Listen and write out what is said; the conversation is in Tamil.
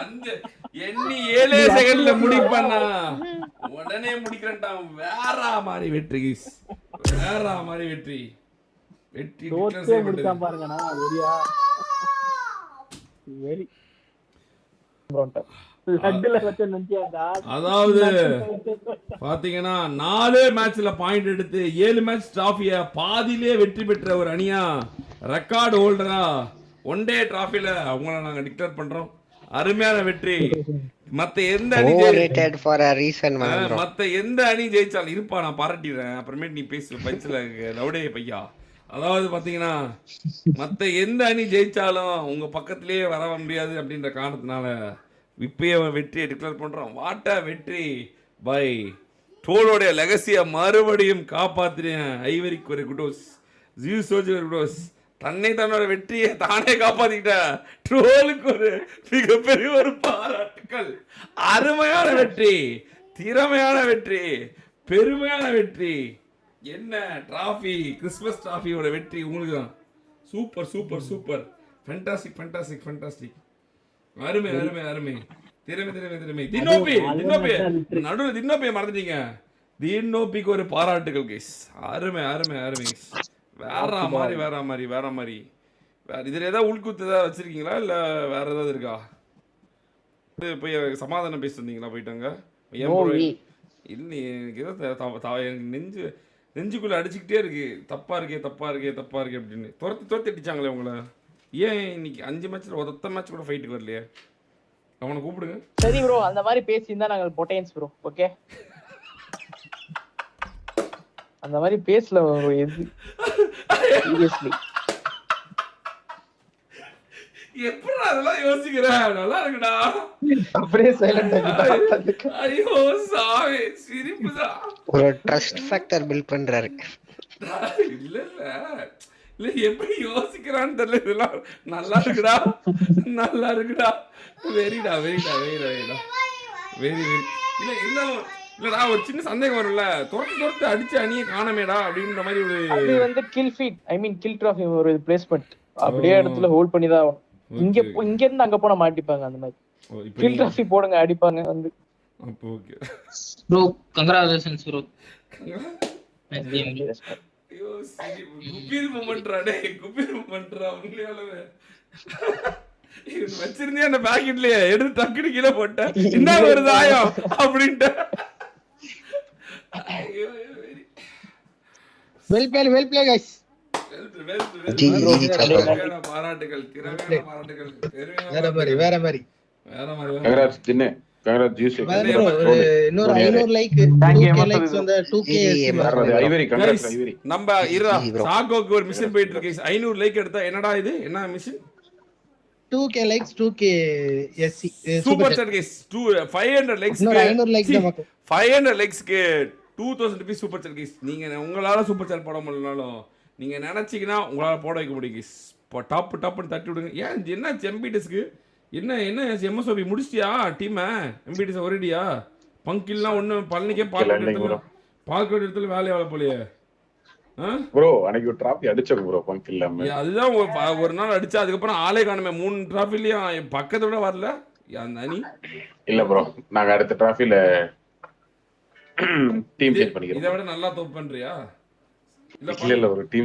அந்த எண்ணி 7 செகண்ட்ல முடிப்பண்ணா, உடனே முடிக்கிறேன்டா. வேற மாதிரி வெற்றி கைஸ், வேற மாதிரி வெற்றி. வெற்றி டிக்ளேர் செய்யப்பட்டது பாருங்கண்ணா. வெரியா வெரி அதாவது பாத்தீங்கன்னா 4 மேட்ச்ல பாயிண்ட் எடுத்து 7 மேட்ச் டிராஃபிய பாதியிலே வெற்றி பெற்ற ஒரு அணியா, ரெக்கார்டு ஹோல்டரா ஒன் டே டிராஃபில அவங்கள நாங்க டிக்ளேர் பண்றோம். அருமையான வெற்றி. மத்த எந்த அணி மத்த எந்த அணி ஜெயிச்சாலும் இருப்பா, நான் பாராட்டிடுறேன். அப்புறமேட்டு நீ பேசு பஞ்சில லவுடே பையா. அதாவது பாத்தீங்கன்னா மத்த எந்த அணி ஜெயிச்சாலும் உங்க பக்கத்திலேயே வர முடியாது அப்படின்ற காரணத்தினால இப்பயே வெற்றியை டிக்ளேர் பண்றோம். வாட்ட வெற்றி பை டோலோடைய லெகசியை மறுபடியும் காப்பாத்தின ஐவரிக்கு ஒரு குடோஸ், ஜியூ சோஜர் குடோஸ். தன்னோட வெற்றியை தானே காப்பாத்திக்கிட்ட ட்ரோலுக்கு ஒரு மிகப்பெரிய ஒரு பாராட்டுக்கள். அருமையான வெற்றி, திறமையான வெற்றி, பெருமையான வெற்றி. என்ன டிராஃபி, கிறிஸ்மஸ் டிராஃபியோட வெற்றி உங்களுக்கு தான். Super super super, fantastic fantastic fantastic. அருமை அருமை அருமை, திறமை திறமை திறமை. தின்னோபி நடுவில் தின்னோப்பியை மறந்துட்டீங்க. தின்னோப்பிக்கு ஒரு பாராட்டுகள் கைஸ். அருமை அருமை அருமை. வேற மாதிரி வேற மாதிரி வேற மாதிரி. வேற இதுல ஏதாவது உள்குத்து ஏதாவது வச்சிருக்கீங்களா இல்ல வேற ஏதாவது இருக்கா? போய் சமாதானம் பேசி வந்தீங்களா? போயிட்டாங்க இல்லை, எனக்கு ஏதோ எனக்கு நெஞ்சுக்குள்ள அடிச்சுக்கிட்டே இருக்கு. தப்பா இருக்கே தப்பா இருக்கே தப்பா இருக்கே அப்படின்னு துரத்தி அடிச்சாங்களே உங்களை. ஏன் இன்னைக்கு 5 மேட்ச்ல ஒத்த மேட்ச் கூட ஃபைட்டுக்கு வரலையே? அவனை கூப்பிடுங்க. சரி ப்ரோ, அந்த மாதிரி பேசியிருந்தா நாங்கள் பொட்டேன்ஸ் ப்ரோ. ஓகே, அந்த மாதிரி பேசல ப்ரோ. எது சீரியஸ்லி எப்படி அதெல்லாம் யோசிக்கிற? நல்லா இருக்குடா. அப்படியே சைலண்ட் ஆகிட்டா. ஐயோ சாவே, சிரிப்புதான். ஒரு ட்ரஸ்ட் ஃபேக்டர் பில்ட் பண்றாரு. இல்ல இல்ல இல்ல, எப்படி யோசிக்கிறான்னு தெரியல. இதெல்லாம் நல்லா இருக்குடா, நல்லா இருக்குடா. வெரிடா வெரிடா வெரிடா வெரிடா வெரி வெரி. இல்ல இருந்தாலும் இல்லடா, ஒரு சின்ன சந்தேகம் வரும்ல, துரத்து அடிச்சு அணியை காணமேடா அப்படின்ற மாதிரி ஒரு. அது வந்து கில் ஃபீட், ஐ மீன் கில் டிராஃபி ஒரு பிளேஸ்மெண்ட். அப்படியே இடத்துல ஹோல்ட் பண்ணி தான் ஆகணும். இங்க இருந்து அங்க போனா மாட்டிப்பாங்க. அந்த மாதிரி கில் டிராஃபி போடுங்க, அடிப்பாங்க வந்து. அப்போ ஓகே ப்ரோ, கங்க்ராச்சுலேஷன்ஸ் ப்ரோ. ஐயோ சரி, குபீர் மொமெண்ட்ரா. டேய் குபீர் மொமெண்ட்ரா உண்மையாலவே. இவன் வச்சிருந்தே அந்த பாக்கெட்லயே எடுத்து டக்குனு கீழே போட்ட. என்ன வருது ஆயம் அப்படின்ட்டு. ஐயோ வெரி வெல் பிளே गाइस. பாராட்டுகள், திறமையான பாராட்டுகள். வேற மாதிரி வேற மாதிரி. கங்க்ராட்ஸ் தின்னு, கங்க்ராட்ஸ் ஜூஸ். இன்னொரு 500 லைக், 2k லைக்ஸ் வந்து 2k ஐவரி. Congrats Ivory. நம்ம இரா சாகோக்கு ஒரு மிஷன் போயிட்டு இருக்கு. 500 லைக் எடுத்தா என்னடா இது? என்ன mission? 2k likes 2k SC super chat guys. 500 likes, 500 likes நமக்கு. 500 லைக்ஸ்க்கு 2000 ரூபீஸ் சூப்பர் சாட் गाइस. நீங்க உங்களால சூப்பர் சாட் போட முடியலனாலும் நீங்க நினைச்சீங்கன்னா உங்களால போட வைக்க முடியும் गाइस. டாப்னு தட்டி விடுங்க. ஏன் என்ன எம்பிடிஸ்க்கு என்ன எம்எஸ்ஓபி முடிச்சிட்டியா டீம்? எம்பிடிஸ் ஒரேடியா பங்கில்லாம் ஒண்ணு பழனிக்கே பால்கோட் இடத்துல வேலைய போலையே ப்ரோ. அன்னைக்கு ஒரு டிராஃபி அடிச்சோம் ப்ரோ பங்க் இல்லாம. அதுதான் ஒரு நாள் அடிச்சா, அதுக்கப்புறம் ஆளே காணுமே. 3 டிராஃபிலையும் பக்கத்தை விட வரல அந்த அணி. இல்ல ப்ரோ, நாங்க அடுத்த டிராஃபில டீம் சேஞ்ச் பண்ணிக்கிறோம். இதை விட நல்லா தோப் பண்றியா? இல்ல ஒரு டீம்